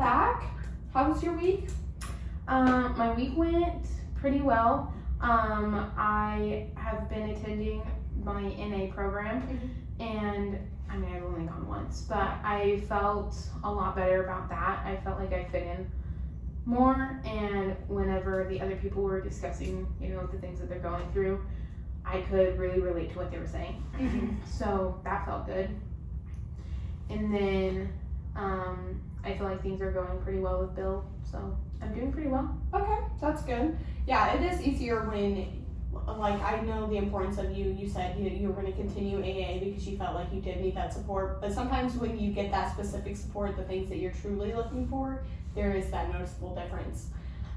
back. How was your week? My week went pretty well. I have been attending my NA program, and I mean, I've only gone once, but I felt a lot better about that. I felt like I fit in more, and whenever the other people were discussing, the things that they're going through, I could really relate to what they were saying. So that felt good. And then I feel like things are going pretty well with Bill, so I'm doing pretty well. Okay, that's good. Yeah, it is easier when, like, I know the importance of you said you were going to continue AA because you felt like you did need that support, but sometimes when you get that specific support, the things that you're truly looking for, there is that noticeable difference.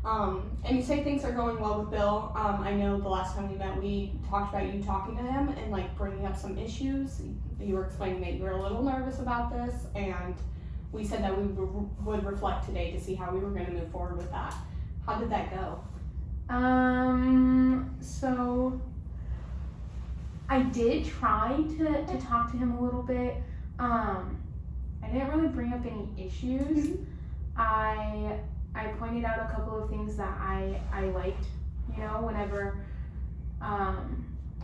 And you say things are going well with Bill. I know the last time we met, we talked about you talking to him and like bringing up some issues. You were explaining that you were a little nervous about this, and we said that we would reflect today to see how we were going to move forward with that. How did that go? So I did try to talk to him a little bit. I didn't really bring up any issues. I pointed out a couple of things that I liked, whenever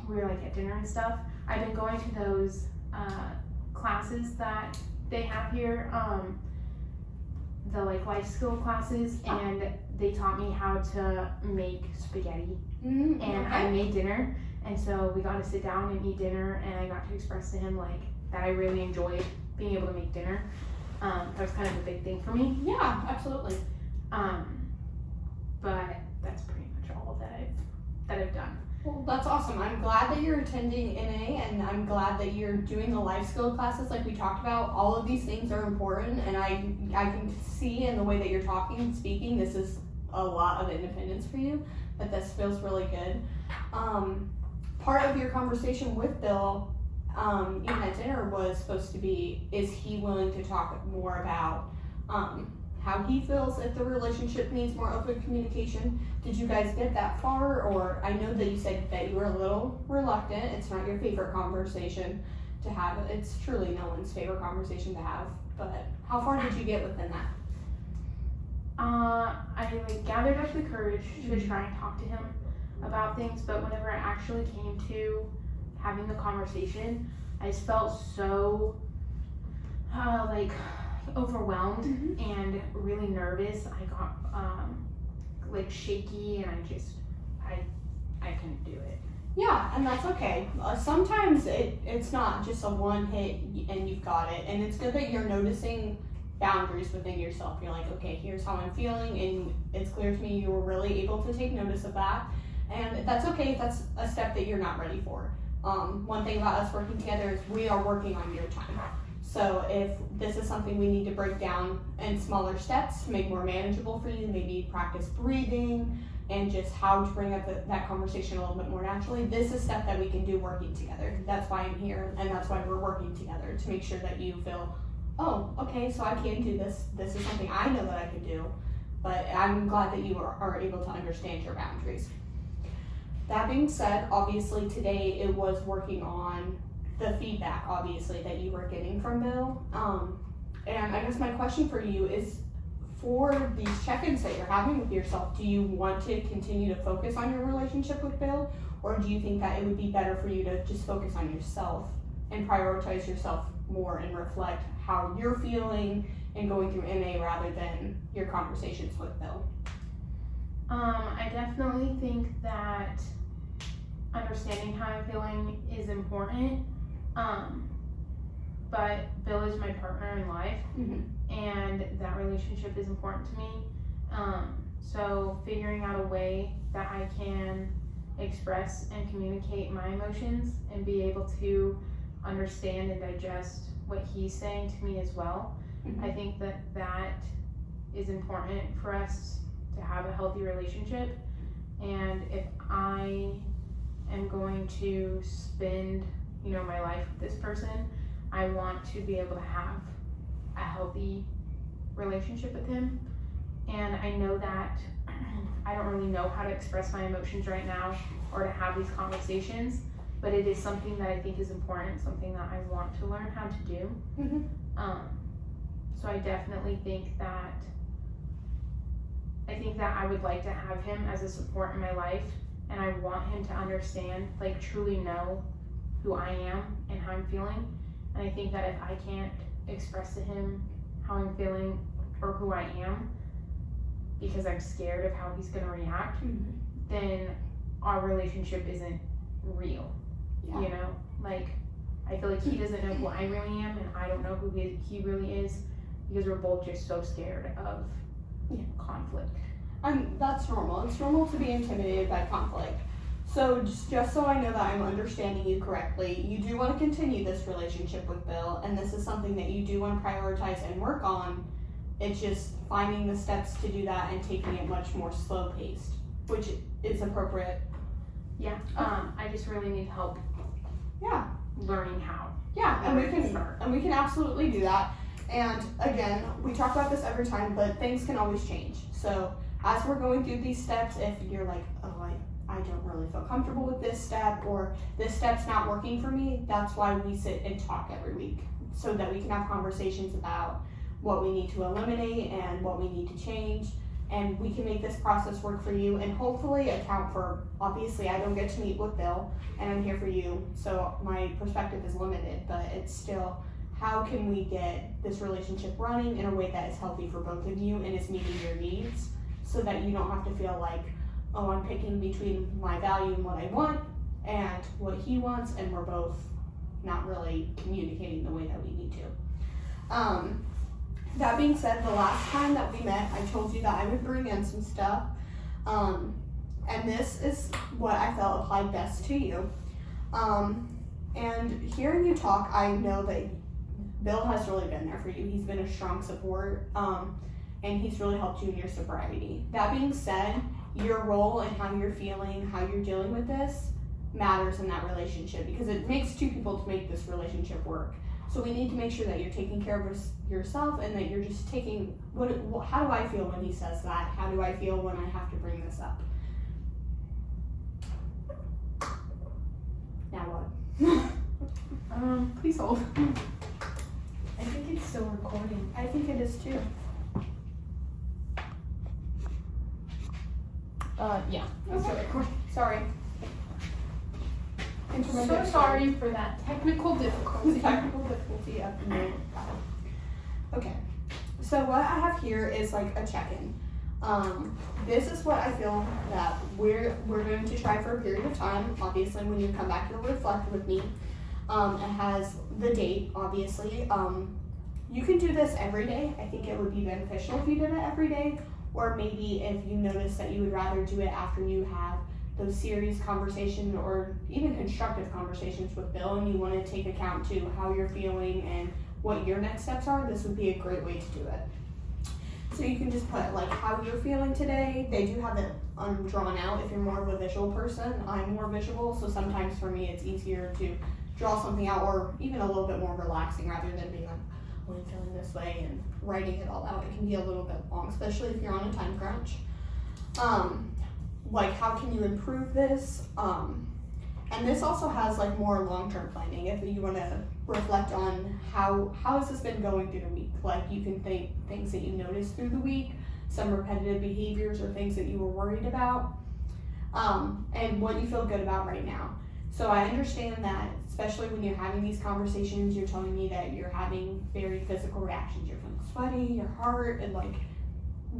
we were like at dinner and stuff. I've been going to those classes that they have here, the like life skill classes, and they taught me how to make spaghetti. And I made dinner, and so we got to sit down and eat dinner, and I got to express to him like that I really enjoyed being able to make dinner. That was kind of a big thing for me. Yeah, absolutely. But that's pretty much all that I've done. Well, that's awesome. I'm glad that you're attending NA, and I'm glad that you're doing the life skill classes like we talked about. All of these things are important, and I can see in the way that you're talking and speaking, this is a lot of independence for you, but this feels really good. Part of your conversation with Bill, even at dinner, was supposed to be, is he willing to talk more about how he feels if the relationship needs more open communication? Did you guys get that far? Or I know that you said that you were a little reluctant. It's not your favorite conversation to have. It's truly no one's favorite conversation to have. But how far did you get within that? I gathered up the courage to try and talk to him about things, but whenever I actually came to having the conversation, I just felt so overwhelmed and really nervous. I got shaky, and I couldn't do it. Yeah, and that's okay. Sometimes it's not just a one hit and you've got it, and it's good that you're noticing boundaries within yourself. You're like, okay, here's how I'm feeling, and it's clear to me you were really able to take notice of that, and that's okay if that's a step that you're not ready for. One thing about us working together is we are working on your time. So if this is something we need to break down in smaller steps to make more manageable for you, maybe practice breathing and just how to bring up that conversation a little bit more naturally, this is stuff that we can do working together. That's why I'm here, and that's why we're working together, to make sure that you feel, oh, okay, so I can do this. This is something I know that I can do, but I'm glad that you are able to understand your boundaries. That being said, obviously today it was working on the feedback, obviously, that you were getting from Bill. And I guess my question for you is, for these check-ins that you're having with yourself, do you want to continue to focus on your relationship with Bill, or do you think that it would be better for you to just focus on yourself and prioritize yourself more and reflect how you're feeling and going through NA rather than your conversations with Bill? I definitely think that understanding how I'm feeling is important. But Bill is my partner in life, and that relationship is important to me. So figuring out a way that I can express and communicate my emotions and be able to understand and digest what he's saying to me as well. I think that is important for us to have a healthy relationship. And if I am going to spend my life with this person, I want to be able to have a healthy relationship with him. And I know that I don't really know how to express my emotions right now or to have these conversations, but it is something that I think is important, something that I want to learn how to do. So I definitely think that I would like to have him as a support in my life, and I want him to understand, like truly know who I am and how I'm feeling. And I think that if I can't express to him how I'm feeling or who I am because I'm scared of how he's gonna react, then our relationship isn't real. Yeah. You know, like I feel like he doesn't know who I really am, and I don't know who he really is, because we're both just so scared of conflict. And that's normal. It's normal to be intimidated by conflict. So just so I know that I'm understanding you correctly, you do want to continue this relationship with Bill, and this is something that you do want to prioritize and work on. It's just finding the steps to do that and taking it much more slow paced, which is appropriate. Yeah. I just really need help. Yeah. Learning how. Yeah, and we can absolutely do that. And again, we talk about this every time, but things can always change. So as we're going through these steps, if you're like, oh, I don't really feel comfortable with this step, or this step's not working for me, that's why we sit and talk every week, so that we can have conversations about what we need to eliminate and what we need to change, and we can make this process work for you and hopefully account for, obviously I don't get to meet with Bill and I'm here for you, so my perspective is limited, but it's still, how can we get this relationship running in a way that is healthy for both of you and is meeting your needs, so that you don't have to feel like, oh, I'm picking between my value and what I want and what he wants, and we're both not really communicating the way that we need to. That being said, the last time that we met, I told you that I would bring in some stuff, and this is what I felt applied best to you. And hearing you talk, I know that Bill has really been there for you. He's been a strong support, and he's really helped you in your sobriety. That being said, your role and how you're feeling, how you're dealing with this matters in that relationship, because it takes two people to make this relationship work. So we need to make sure that you're taking care of yourself, and that you're just taking, how do I feel when he says that? How do I feel when I have to bring this up? Now what? Please hold. I think it's still recording. I think it is too. Yeah. Okay. Sorry. So sorry for that technical difficulty. Of the moment. Okay. So what I have here is like a check-in. This is what I feel that we're going to try for a period of time. Obviously, when you come back, you'll reflect with me. It has the date, obviously. You can do this every day. I think it would be beneficial if you did it every day, or maybe if you notice that you would rather do it after you have those serious conversations or even constructive conversations with Bill, and you want to take account to how you're feeling and what your next steps are, this would be a great way to do it. So you can just put like how you're feeling today. They do have it drawn out if you're more of a visual person. I'm more visual, so sometimes for me it's easier to draw something out, or even a little bit more relaxing rather than being like, oh, I'm feeling this way and writing it all out. It can be a little bit long, especially if you're on a time crunch. Like how can you improve this? And this also has like more long-term planning if you want to reflect on how has this been going through the week. Like you can think things that you noticed through the week, some repetitive behaviors or things that you were worried about, and what you feel good about right now. So I understand that, especially when you're having these conversations, you're telling me that you're having very physical reactions. You're feeling sweaty, your heart, and like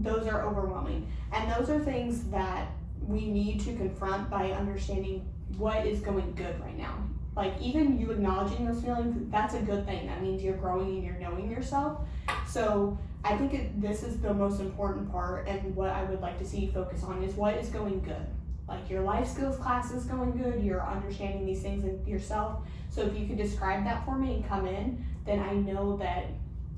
those are overwhelming. And those are things that we need to confront by understanding what is going good right now. Like even you acknowledging those feelings, that's a good thing. That means you're growing and you're knowing yourself. So I think this is the most important part, and what I would like to see you focus on is what is going good. Like your life skills class is going good, you're understanding these things in yourself. So if you could describe that for me and come in, then I know that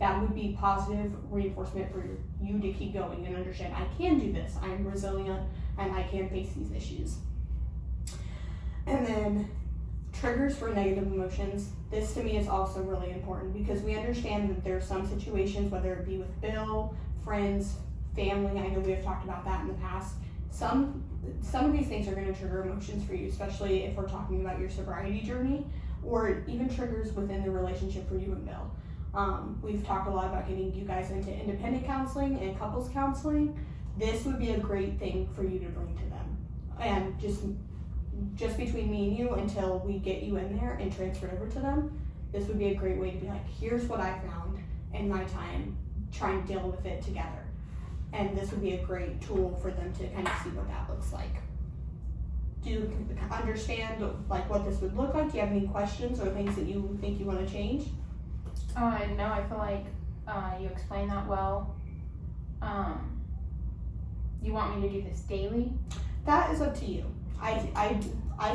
that would be positive reinforcement for you to keep going and understand, I can do this, I'm resilient, and I can face these issues. And then triggers for negative emotions. This to me is also really important, because we understand that there are some situations, whether it be with Bill, friends, family, I know we have talked about that in the past. Some of these things are going to trigger emotions for you, especially if we're talking about your sobriety journey, or even triggers within the relationship for you and Bill. We've talked a lot about getting you guys into independent counseling and couples counseling. This would be a great thing for you to bring to them. And just between me and you, until we get you in there and transfer over to them, this would be a great way to be like, here's what I found in my time trying to deal with it together. And this would be a great tool for them to kind of see what that looks like. Do you understand like what this would look like? Do you have any questions or things that you think you want to change? No, I feel like you explained that well. You want me to do this daily? That is up to you. I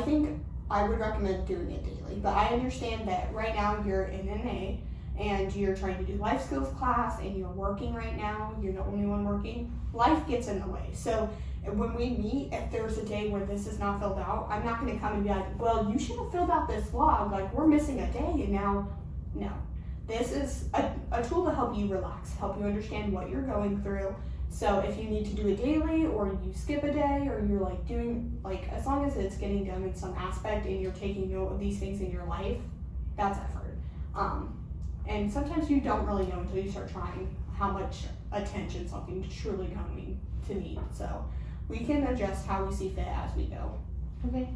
think I would recommend doing it daily, but I understand that right now you're in NA and you're trying to do life skills class and you're working right now, you're the only one working. Life gets in the way. So when we meet, if there's a day where this is not filled out, I'm not going to come and be like, well, you should have filled out this log, like we're missing a day and now, no. This is a tool to help you relax, help you understand what you're going through. So if you need to do it daily or you skip a day or you're like doing, like as long as it's getting done in some aspect and you're taking note of these things in your life, that's effort. And sometimes you don't really know until you start trying how much attention something truly going to need. So we can adjust how we see fit as we go. Okay.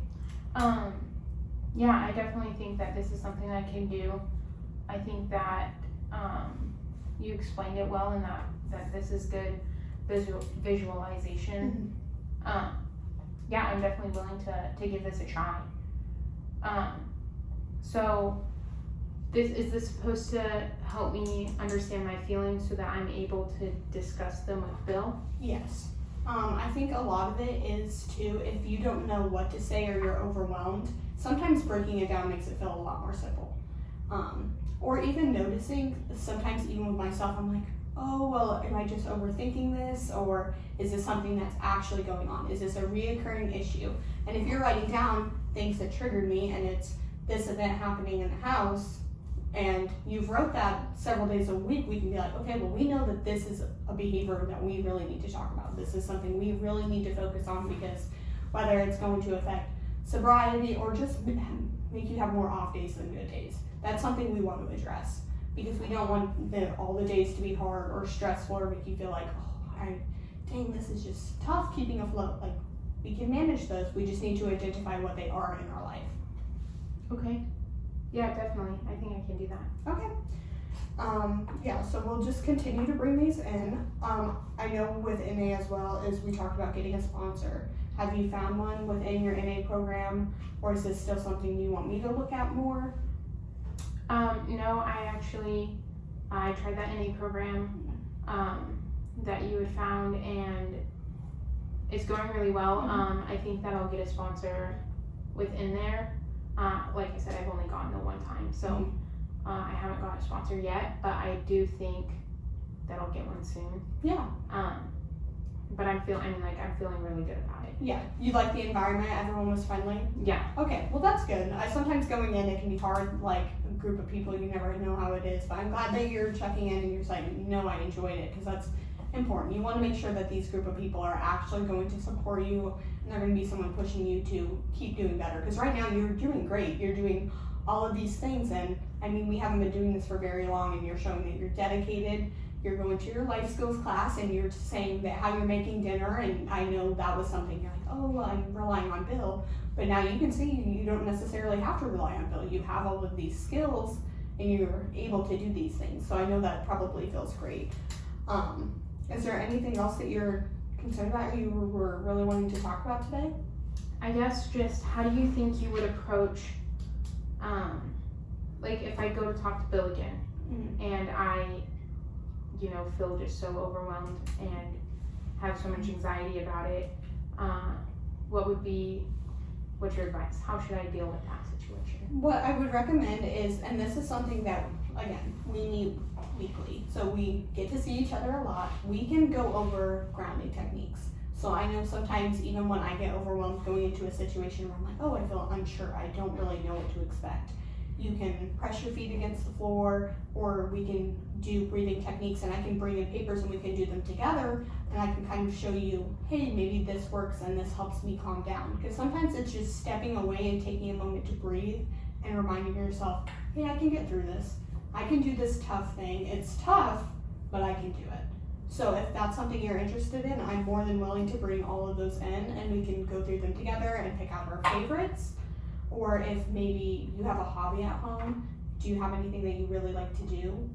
Yeah, I definitely think that this is something I can do. I think that you explained it well and that this is good visualization. Mm-hmm. Yeah, I'm definitely willing to give this a try. So is this supposed to help me understand my feelings so that I'm able to discuss them with Bill? Yes. I think a lot of it is too, if you don't know what to say or you're overwhelmed, sometimes breaking it down makes it feel a lot more simple. Or even noticing, sometimes even with myself, I'm like, oh, well, am I just overthinking this? Or is this something that's actually going on? Is this a reoccurring issue? And if you're writing down things that triggered me and it's this event happening in the house, and you've wrote that several days a week, we can be like, okay, well, we know that this is a behavior that we really need to talk about. This is something we really need to focus on because whether it's going to affect sobriety or just make you have more off days than good days, that's something we want to address because we don't want all the days to be hard or stressful or make you feel like, oh, dang, this is just tough keeping afloat. Like, we can manage those. We just need to identify what they are in our life. Okay. Yeah, definitely. I think I can do that. Okay. Yeah, so we'll just continue to bring these in. I know with NA as well as we talked about getting a sponsor. Have you found one within your NA program, or is this still something you want me to look at more? No, I tried that NA program that you had found, and it's going really well. Mm-hmm. I think that I'll get a sponsor within there. Like I said, I've only gotten it one time, so I haven't got a sponsor yet, but I do think that I'll get one soon. Yeah. But I'm feeling really good about it. Yeah. You like the environment? Everyone was friendly? Yeah. Okay, well that's good. Sometimes going in, it can be hard, like a group of people, you never know how it is, but I'm glad that you're checking in and you're saying, no, I enjoyed it, because that's important. You want to make sure that these group of people are actually going to support you and they're going to be someone pushing you to keep doing better, because right now you're doing great. You're doing all of these things, and I mean, we haven't been doing this for very long, and you're showing that you're dedicated. You're going to your life skills class and you're saying that how you're making dinner, and I know that was something you're like, oh, well, I'm relying on Bill, but now you can see you don't necessarily have to rely on Bill. You have all of these skills and you're able to do these things, so I know that probably feels great. Is there anything else that you're concerned about or you were really wanting to talk about today? I guess just how do you think you would approach, like if I go to talk to Bill again, and I, feel just so overwhelmed and have so much anxiety about it, what's your advice? How should I deal with that situation? What I would recommend is, and this is something that, again, we meet weekly, so we get to see each other a lot. We can go over grounding techniques. So I know sometimes even when I get overwhelmed going into a situation where I'm like, oh, I feel unsure, I don't really know what to expect. You can press your feet against the floor, or we can do breathing techniques, and I can bring in papers and we can do them together, and I can kind of show you, hey, maybe this works and this helps me calm down. Because sometimes it's just stepping away and taking a moment to breathe and reminding yourself, hey, I can get through this. I can do this tough thing. It's tough, but I can do it. So if that's something you're interested in, I'm more than willing to bring all of those in and we can go through them together and pick out our favorites. Or if maybe you have a hobby at home, do you have anything that you really like to do?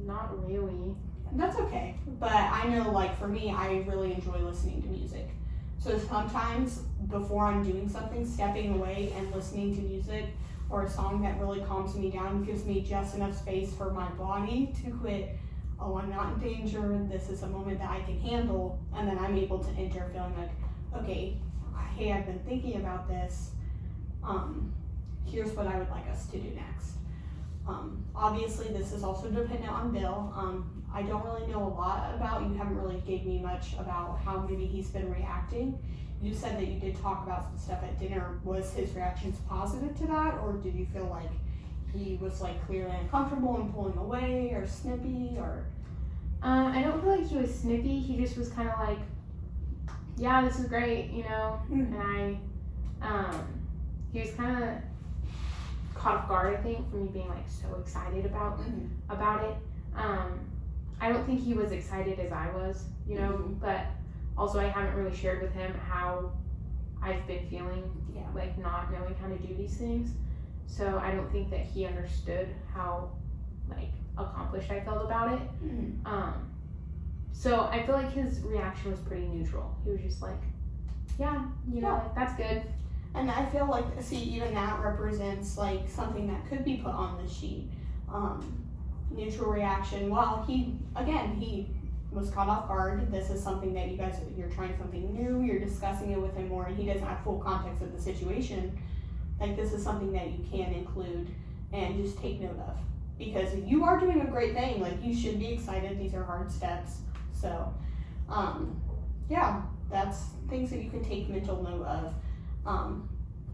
Not really. That's okay. But I know, like, for me, I really enjoy listening to music. So sometimes before I'm doing something, stepping away and listening to music or a song that really calms me down gives me just enough space for my body to quit. Oh, I'm not in danger. This is a moment that I can handle. And then I'm able to enter feeling like, okay, hey, I've been thinking about this. Here's what I would like us to do next. Obviously, this is also dependent on Bill. I don't really know a lot about, you haven't really gave me much about how maybe he's been reacting. You said that you did talk about some stuff at dinner. Was his reactions positive to that, or did you feel like he was like clearly uncomfortable and pulling away or snippy, or? I don't feel like he was snippy. He just was kind of like, yeah, this is great, you know? And he was kind of caught off guard, I think, from me being like so excited about it. I don't think he was excited as I was, you know, but also I haven't really shared with him how I've been feeling, like not knowing how to do these things. So I don't think that he understood how like accomplished I felt about it. So I feel like his reaction was pretty neutral. He was just like, yeah, you know, like, that's good. And I feel like, see, even that represents like something that could be put on the sheet. Neutral reaction. Well, he was caught off guard. This is something that you're trying something new, you're discussing it with him more, and he doesn't have full context of the situation. Like, this is something that you can include and just take note of. Because you are doing a great thing. Like, you should be excited. These are hard steps. So, yeah, that's things that you can take mental note of.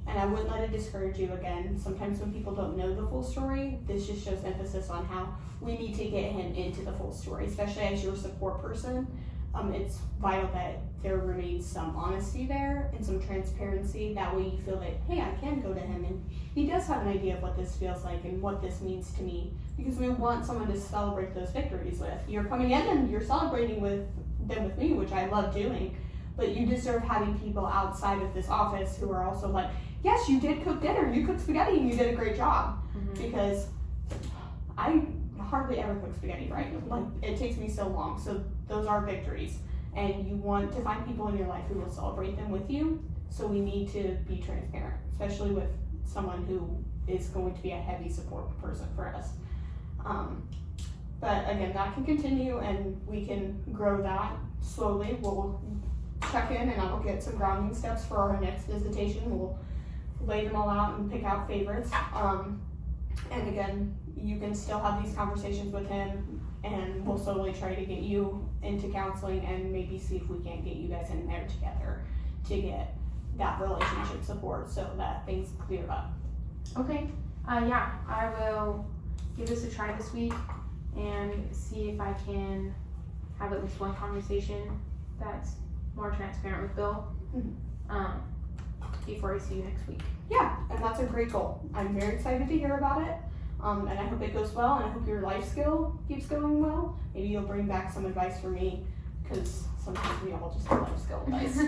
And I wouldn't let it discourage you. Again, sometimes when people don't know the full story, this just shows emphasis on how we need to get him into the full story, especially as your support person. It's vital that there remains some honesty there and some transparency. That way you feel that, hey, I can go to him and he does have an idea of what this feels like and what this means to me, because we want someone to celebrate those victories with. You're coming in and you're celebrating with them with me, which I love doing, but you deserve having people outside of this office who are also like, yes, you did cook dinner, you cooked spaghetti and you did a great job. Because I hardly ever cook spaghetti right. Like, it takes me so long. So those are victories, and you want to find people in your life who will celebrate them with you. So we need to be transparent, especially with someone who is going to be a heavy support person for us. But again, that can continue and we can grow that slowly. We'll check in and I'll get some grounding steps for our next visitation. We'll lay them all out and pick out favorites. And again, you can still have these conversations with him, and we'll slowly try to get you into counseling and maybe see if we can't get you guys in there together to get that relationship support so that things clear up. Okay. Yeah, I will give this a try this week and see if I can have at least one conversation that's more transparent with Bill before I see you next week. Yeah, and that's a great goal. I'm very excited to hear about it. And I hope it goes well, and I hope your life skill keeps going well. Maybe you'll bring back some advice for me, because sometimes we all just have life skill advice.